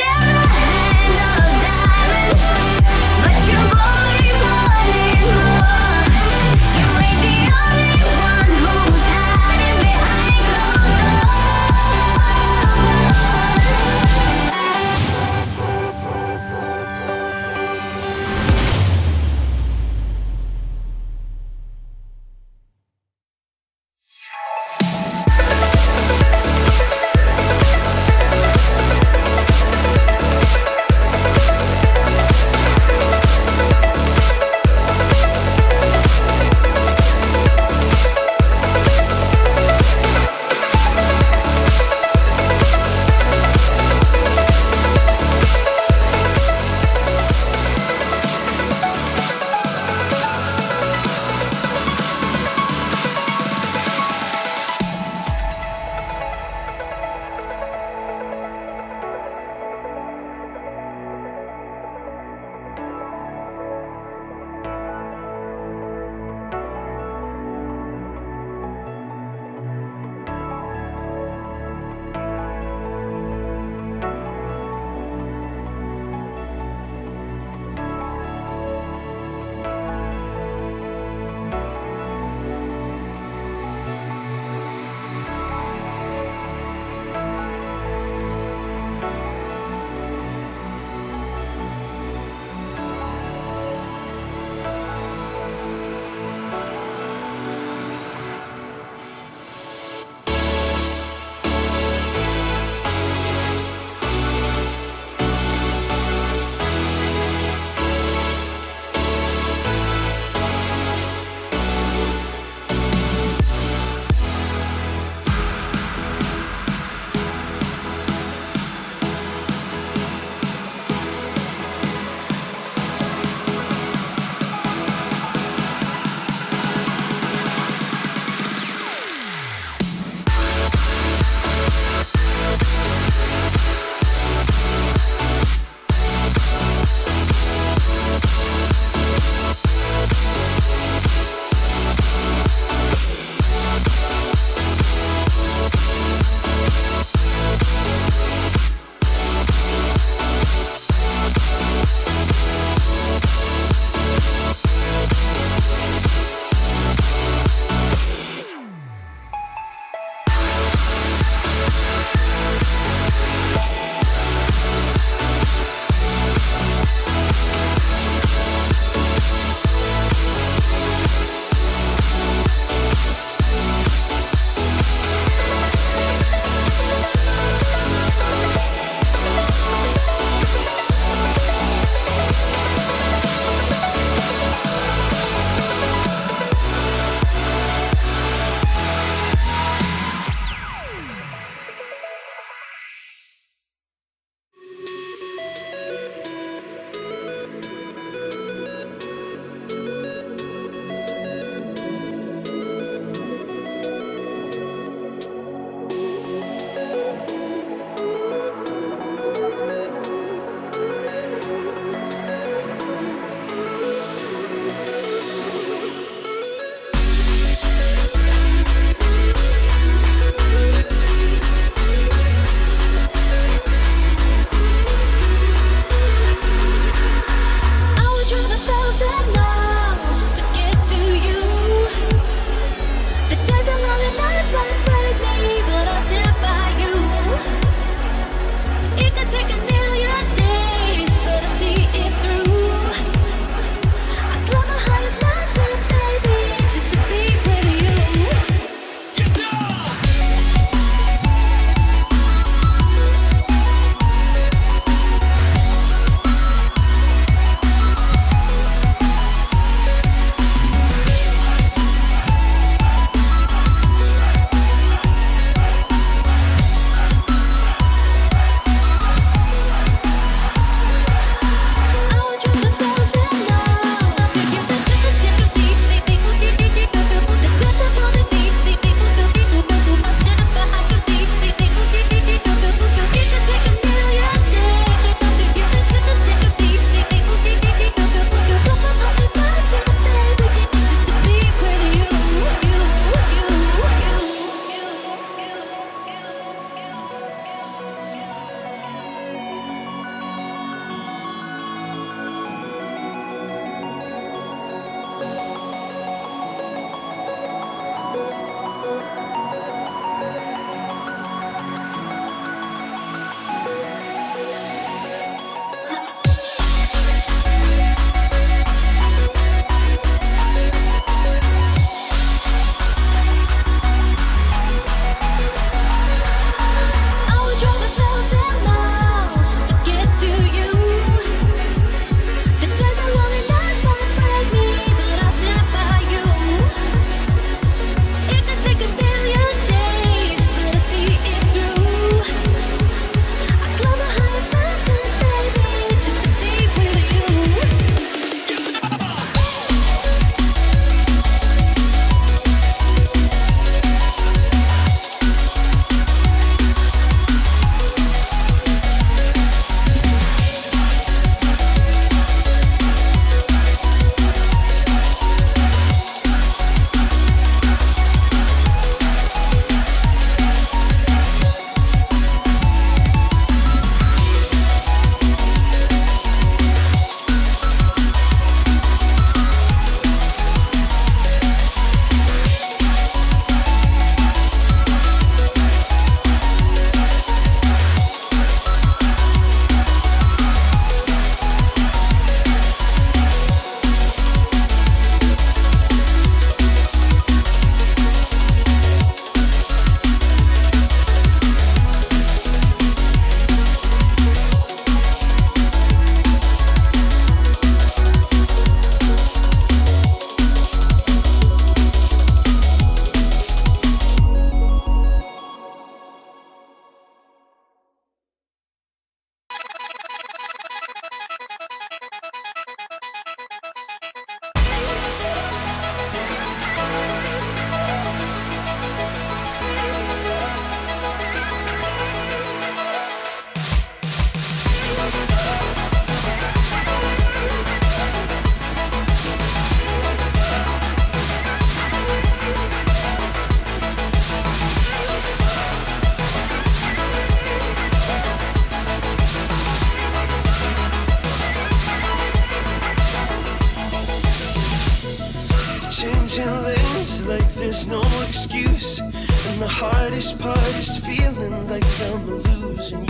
there's no excuse. And the hardest part is feeling like I'm losing you.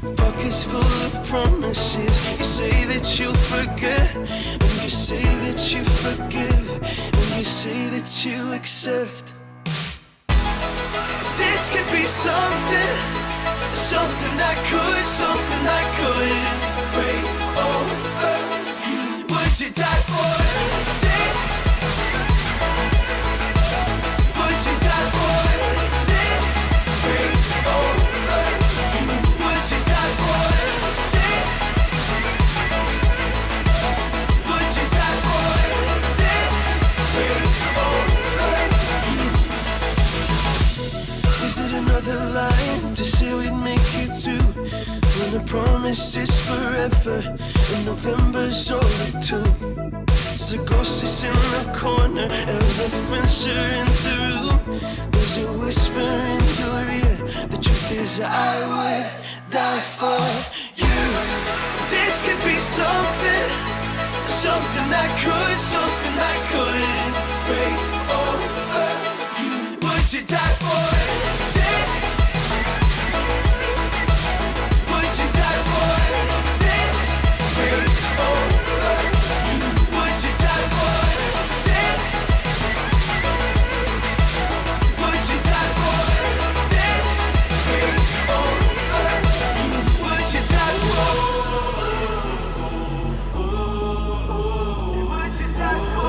The bucket's full of promises. You say that you'll forget, and you say that you forgive, and you say that you accept. This could be something, something that could break over you. Would you die for this? Would you die for this? Break over you. Would you die for this? Would you die for this? Break over you. Is it another line to say we'd make it through? When the promise is forever and November's all it took. There's a ghost that's in the corner, elephants are in the room. There's a whisper in your ear, the truth is I would die for you. This could be something, something that could break over you. Would you die for this? Would you die for this? Break over you. Would you die for this? Would you die for this? Break over you. Would you die for? Would you die for?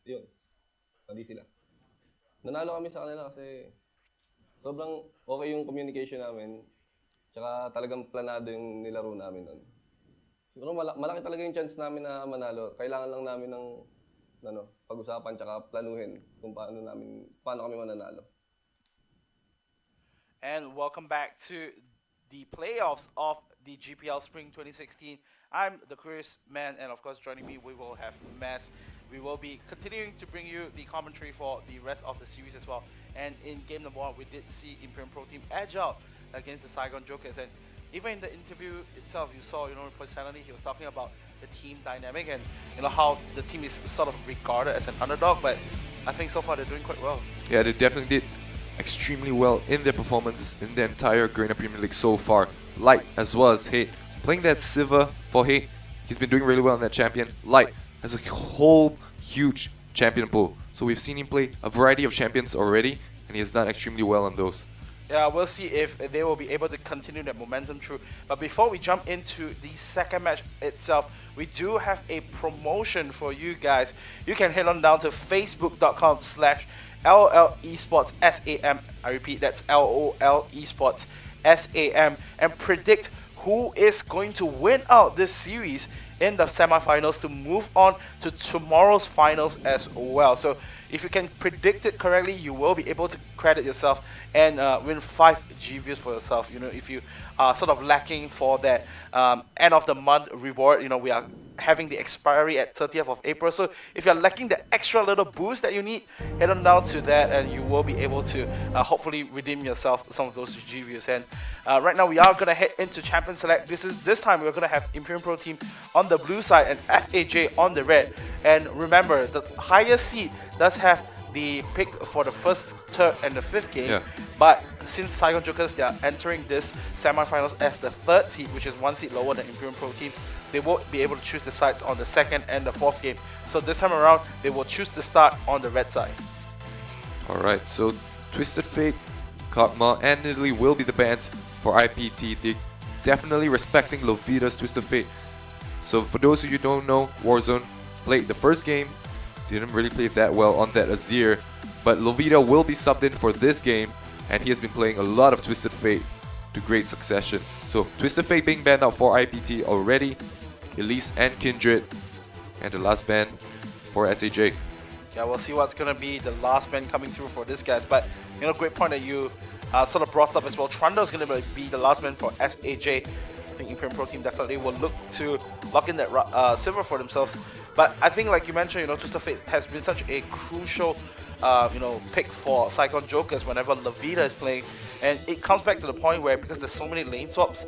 Yun, hindi sila. Nanalo kami sa kanila kasi sobrang okay yung communication namin. Tsaka talagang planado yung nilaro namin nun. Siguro malaki talaga yung chance namin na manalo. Kailangan lang namin ng pag-usapan tsaka planuhin kung paano kami mananalo. And welcome back to the playoffs of the GPL Spring 2016. I'm the Chris Man, and of course joining me we will have Mass. We will be continuing to bring you the commentary for the rest of the series as well. And in game number 1, we did see Imperial Pro Team edge out against the Saigon Jokers. And even in the interview itself, you saw, personally, he was talking about the team dynamic and how the team is sort of regarded as an underdog. But I think so far they're doing quite well. Yeah, they definitely did extremely well in their performances in the entire Garena Premier League so far. Light as well as Hate. Playing that Siva for Hate, he's been doing really well in that champion. Light has a whole huge champion pool. So we've seen him play a variety of champions already, and he has done extremely well on those. Yeah, we'll see if they will be able to continue that momentum through. But before we jump into the second match itself, we do have a promotion for you guys. You can head on down to facebook.com/LOL Esports SAM. I repeat, that's LOL Esports SAM, and predict who is going to win out this series in the semifinals to move on to tomorrow's finals as well. So if you can predict it correctly, you will be able to credit yourself and win 5 G views for yourself. If you are sort of lacking for that end of the month reward, we are having the expiry at 30th of April. So if you're lacking the extra little boost that you need, head on down to that and you will be able to hopefully redeem yourself some of those G views. And right now we are going to head into Champion Select. This time we're going to have Imperium Pro Team on the blue side and SAJ on the red. And remember, the higher seed does have the pick for the first, third, and the fifth game. Yeah. But since Saigon Jokers, they are entering this semifinals as the third seed, which is one seed lower than Imperium Pro Team, they won't be able to choose the sides on the second and the fourth game. So this time around, they will choose to start on the red side. Alright, so Twisted Fate, Kog'Maw, and Nidalee will be the bans for IPT. They definitely respecting Lovita's Twisted Fate. So for those of you who don't know, Warzone played the first game, didn't really play that well on that Azir, but Lovita will be subbed in for this game, and he has been playing a lot of Twisted Fate to great succession. So Twisted Fate being banned out for IPT already, Elise and Kindred, and the last ban for SAJ. Yeah, we'll see what's going to be the last ban coming through for this guys. But, you know, great point that you sort of brought up as well. Trundle is going to be the last ban for SAJ. I think Imperium Pro Team definitely will look to lock in that silver for themselves. But I think, like you mentioned, you know, Twisted Fate has been such a crucial, you know, pick for Saigon Jokers whenever Lovita is playing. And it comes back to the point where, because there's so many lane swaps,